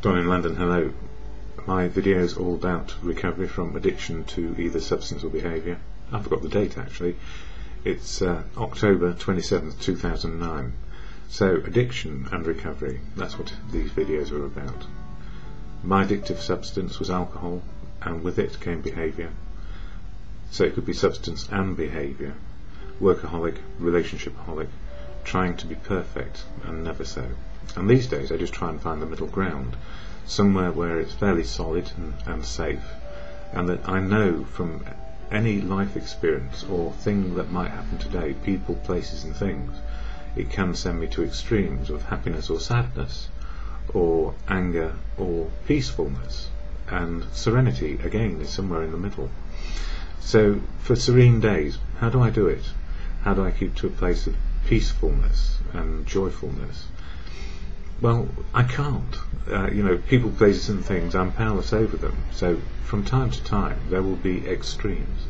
DonInLondon, hello. My video is all about recovery from addiction to either substance or behaviour. I forgot the date actually. It's October 27th, 2009. So addiction and recovery, that's what these videos are about. My addictive substance was alcohol, and with it came behaviour. So it could be substance and behaviour. Workaholic, relationshipaholic, trying to be perfect and never so. And these days I just try and find the middle ground, somewhere where it's fairly solid and safe, and that I know from any life experience or thing that might happen today, people, places and things, it can send me to extremes of happiness or sadness, or anger or peacefulness, and serenity again is somewhere in the middle. So for serene days, how do I do it? How do I keep to a place of peacefulness and joyfulness? Well, I can't. People, places and things, I'm powerless over them. So from time to time there will be extremes,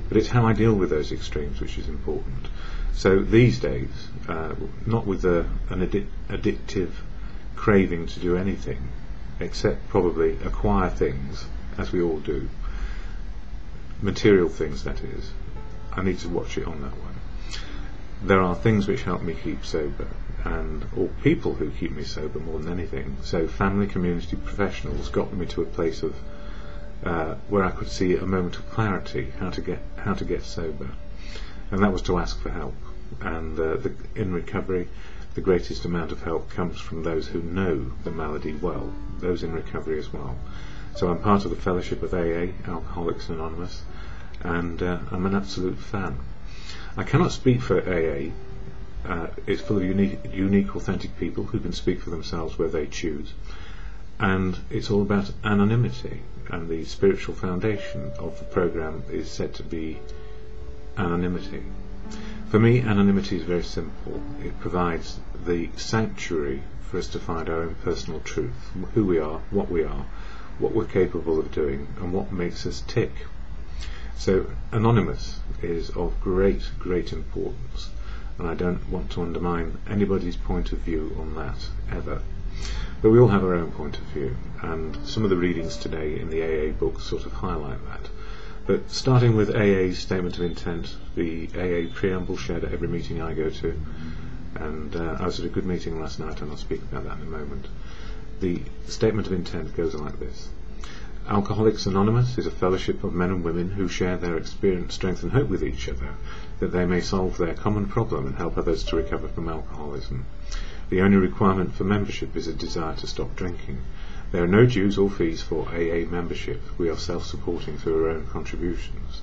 but it's how I deal with those extremes which is important. So these days, not with an addictive craving to do anything except probably acquire things, as we all do, material things that is. I need to watch it on that one. There are things which help me keep sober, or people who keep me sober more than anything. So family, community, professionals got me to a place of where I could see a moment of clarity, how to get sober, and that was to ask for help. And in recovery, the greatest amount of help comes from those who know the malady well, those in recovery as well. So I'm part of the fellowship of AA, Alcoholics Anonymous, and I'm an absolute fan. I cannot speak for AA. It's full of unique, authentic people who can speak for themselves where they choose, and it's all about anonymity, and the spiritual foundation of the program is said to be anonymity. For me, anonymity is very simple. It provides the sanctuary for us to find our own personal truth, who we are, what we're capable of doing, and what makes us tick. So anonymous is of great importance, and I don't want to undermine anybody's point of view on that ever, but we all have our own point of view, and some of the readings today in the AA books sort of highlight that. But starting with AA's statement of intent, the AA preamble shared at every meeting I go to, and I was at a good meeting last night and I'll speak about that in a moment. The statement of intent goes like this: Alcoholics Anonymous is a fellowship of men and women who share their experience, strength and hope with each other, that they may solve their common problem and help others to recover from alcoholism. The only requirement for membership is a desire to stop drinking. There are no dues or fees for AA membership. We are self-supporting through our own contributions.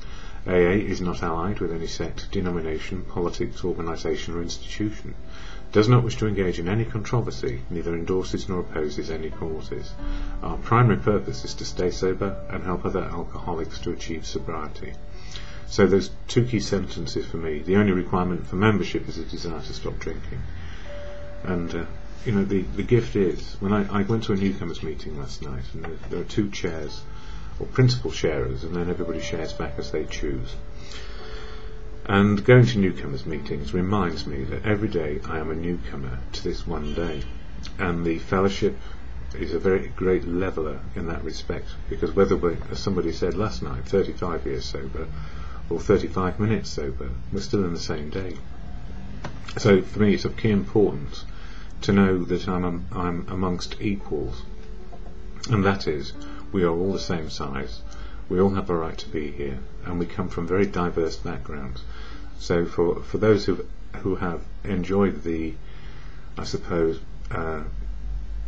AA is not allied with any sect, denomination, politics, organisation or institution. Does not wish to engage in any controversy, neither endorses nor opposes any causes. Our primary purpose is to stay sober and help other alcoholics to achieve sobriety. So those two key sentences for me: the only requirement for membership is a desire to stop drinking. And the gift is, when I went to a newcomers meeting last night, and there are two chairs, or principal sharers, and then everybody shares back as they choose. And going to newcomers meetings reminds me that every day I am a newcomer to this one day, and the fellowship is a very great leveller in that respect, because whether we're, as somebody said last night, 35 years sober or 35 minutes sober, we're still in the same day. So for me it's of key importance to know that I'm amongst equals, and that is, we are all the same size, we all have a right to be here, and we come from very diverse backgrounds. So for those who have enjoyed the, I suppose,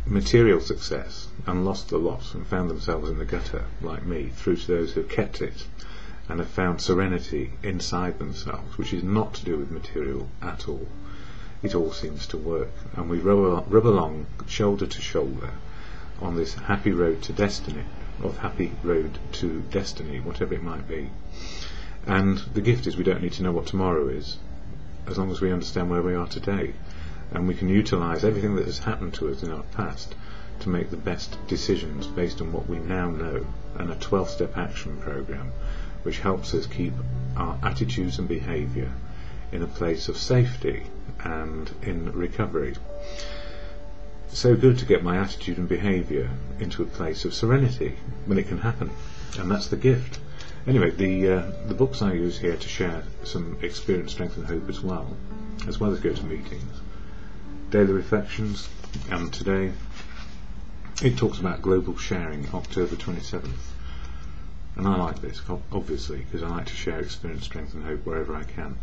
material success and lost a lot and found themselves in the gutter like me, through to those who have kept it and have found serenity inside themselves, which is not to do with material at all. It all seems to work, and we rub along shoulder to shoulder on this happy road to destiny, whatever it might be. And the gift is, we don't need to know what tomorrow is, as long as we understand where we are today, and we can utilise everything that has happened to us in our past to make the best decisions based on what we now know, and a 12-step action program which helps us keep our attitudes and behaviour in a place of safety and in recovery. so good to get my attitude and behaviour into a place of serenity when it can happen, and that's the gift. Anyway, the books I use here to share some experience, strength and hope as well as go to meetings. Daily Reflections, and today it talks about global sharing, October 27th. And I like this, obviously, because I like to share experience, strength and hope wherever I can.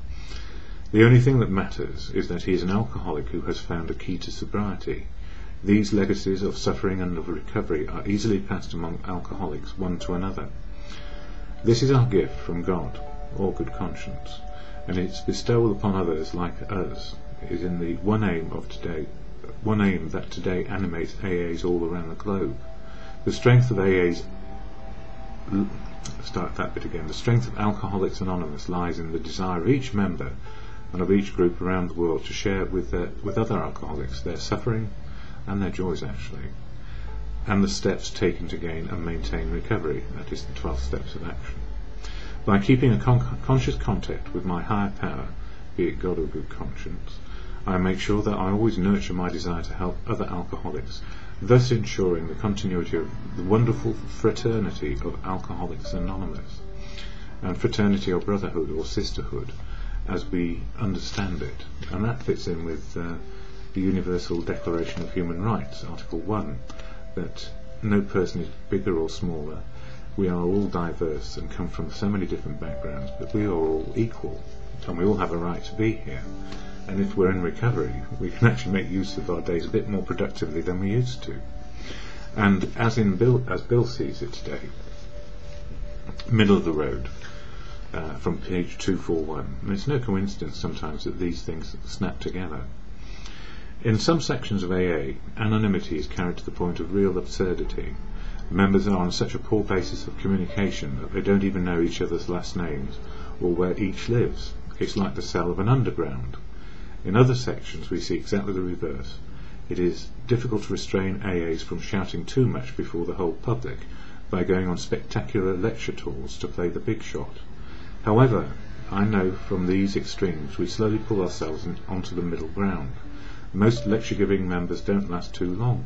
The only thing that matters is that he is an alcoholic who has found a key to sobriety. These legacies of suffering and of recovery are easily passed among alcoholics, one to another. This is our gift from God, or good conscience, and its bestowal upon others like us is in the one aim that today animates AAs all around the globe. The strength of AAs start that bit again. The strength of Alcoholics Anonymous lies in the desire of each member and of each group around the world to share with other alcoholics their suffering and their joys, actually, and the steps taken to gain and maintain recovery. That is the 12 steps of action. By keeping a conscious contact with my higher power, be it God or good conscience, I make sure that I always nurture my desire to help other alcoholics, thus ensuring the continuity of the wonderful fraternity of Alcoholics Anonymous, and fraternity or brotherhood or sisterhood as we understand it. And that fits in with the Universal Declaration of Human Rights, Article 1, that no person is bigger or smaller. We are all diverse and come from so many different backgrounds, but we are all equal, and we all have a right to be here. And if we're in recovery, we can actually make use of our days a bit more productively than we used to. And as Bill sees it today, middle of the road, from page 241, and it's no coincidence sometimes that these things snap together. In some sections of AA, anonymity is carried to the point of real absurdity. Members are on such a poor basis of communication that they don't even know each other's last names or where each lives. It's like the cell of an underground. In other sections we see exactly the reverse. It is difficult to restrain AAs from shouting too much before the whole public by going on spectacular lecture tours to play the big shot. However, I know from these extremes we slowly pull ourselves onto the middle ground. Most lecture-giving members don't last too long,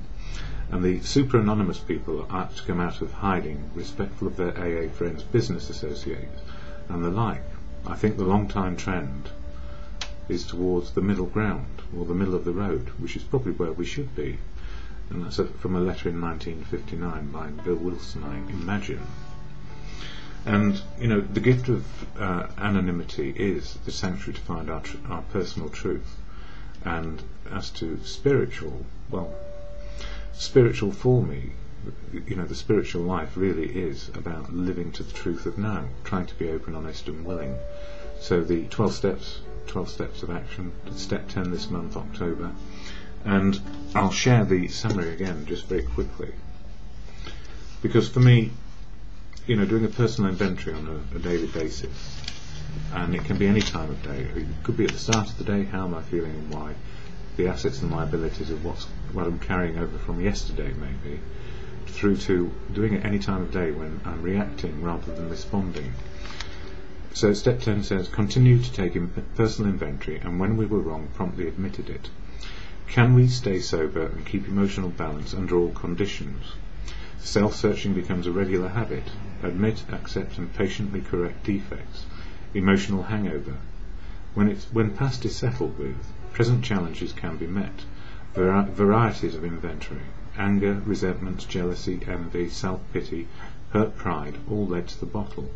and the super-anonymous people are apt to come out of hiding, respectful of their AA friends, business associates, and the like. I think the long-time trend is towards the middle ground, or the middle of the road, which is probably where we should be. And that's from a letter in 1959 by Bill Wilson, I imagine. And, you know, the gift of anonymity is the sanctuary to find our personal truth. And as to spiritual, well, spiritual for me, you know, the spiritual life really is about living to the truth of now, trying to be open, honest and willing. So the 12 steps of action, step 10 this month, October, and I'll share the summary again just very quickly, because for me, you know, doing a personal inventory on a daily basis, and it can be any time of day, it could be at the start of the day, how am I feeling and why, the assets and liabilities of what I'm carrying over from yesterday maybe, through to doing it any time of day when I'm reacting rather than responding. So step 10 says, continue to take personal inventory, and when we were wrong, promptly admitted it. Can we stay sober and keep emotional balance under all conditions? Self-searching becomes a regular habit. Admit, accept and patiently correct defects. Emotional hangover. When past is settled with, present challenges can be met. Varieties of inventory. Anger, resentment, jealousy, envy, self-pity, hurt pride, all led to the bottle.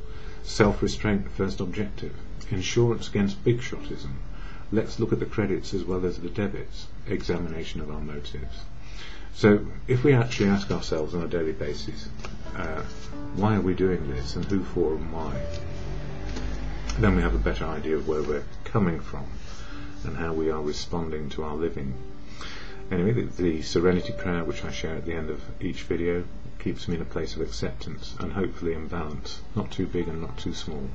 Self-restraint, the first objective. Insurance against big shotism. Let's look at the credits as well as the debits. Examination of our motives. So if we actually ask ourselves on a daily basis, why are we doing this and who for and why, then we have a better idea of where we're coming from and how we are responding to our living. Anyway, the Serenity Prayer, which I share at the end of each video, keeps me in a place of acceptance and hopefully in balance, not too big and not too small.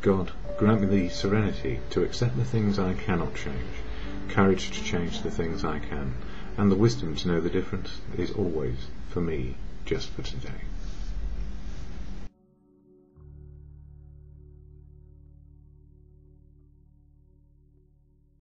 God, grant me the serenity to accept the things I cannot change, courage to change the things I can, and the wisdom to know the difference is always, for me, just for today.